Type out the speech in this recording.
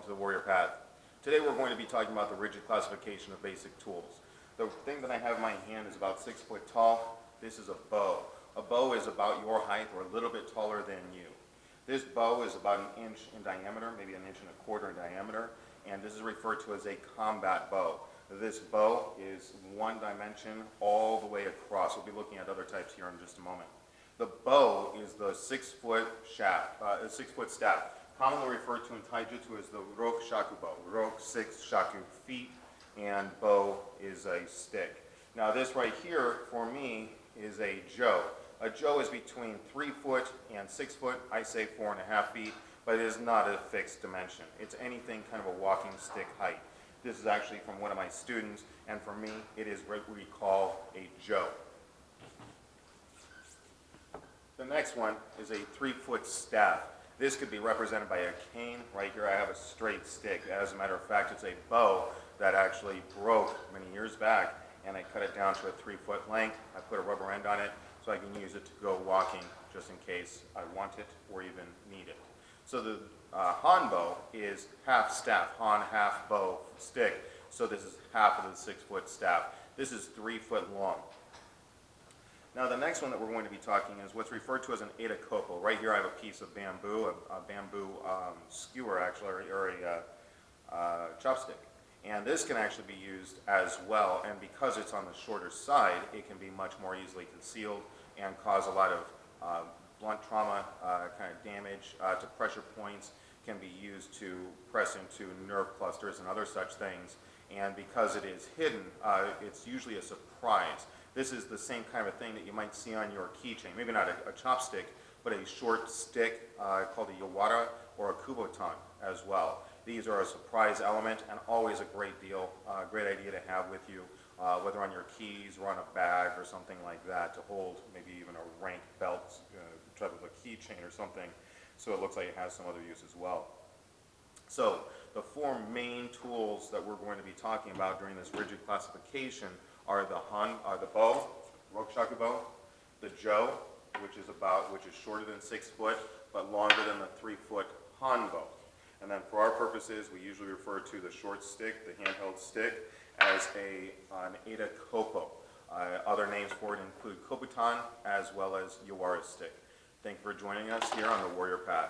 to the Warrior Path. Today we're going to be talking about the rigid classification of basic tools. The thing that I have in my hand is about 6 foot tall. This is a bow. A bow is about your height or a little bit taller than you. This bow is about an inch in diameter, maybe an inch and a quarter in diameter, and this is referred to as a combat bow. This bow is one dimension all the way across. We'll be looking at other types here in just a moment. The bow is the 6 foot shaft, 6 foot staff, commonly referred to in Taijutsu as the Rok Shaku bow. Rok, 6, Shaku, feet, and bow is a stick. Now this right here, for me, is a jo. A jo is between 3 foot and 6 foot. I say 4.5 feet, but it is not a fixed dimension. It's anything kind of a walking stick height. This is actually from one of my students, and for me, it is what we call a jo. The next one is a 3 foot staff. This could be represented by a cane. Right here I have a straight stick. As a matter of fact, it's a bow that actually broke many years back, and I cut it down to a 3 foot length. I put a rubber end on it so I can use it to go walking just in case I want it or even need it. So the Han bow is half staff, Han half bow stick. So this is half of the 6 foot staff. This is 3 foot long. Now the next one that we're going to be talking is what's referred to as an Eta Kopo. Right here I have a piece of bamboo, a bamboo skewer actually, or a chopstick. And this can actually be used as well, and because it's on the shorter side, it can be much more easily concealed and cause a lot of blunt trauma, kind of damage to pressure points, can be used to press into nerve clusters and other such things. And because it is hidden, it's usually a surprise. This is the same kind of thing that you might see on your keychain. Maybe not a chopstick, but a short stick called a yawara or a kubotan as well. These are a surprise element and always a great deal, great idea to have with you, whether on your keys or on a bag or something like that, to hold maybe even a rank belt type of a keychain or something, so it looks like it has some other use as well. So the 4 main tools that we're going to be talking about during this rigid classification are the bow, Rok Shaku bow, the jo, which is shorter than 6 foot but longer than the 3 foot Han bow. And then for our purposes, we usually refer to the short stick, the handheld stick, as an Eta Kopo. Other names for it include kobutan as well as yawara stick. Thank you for joining us here on the Warrior Path.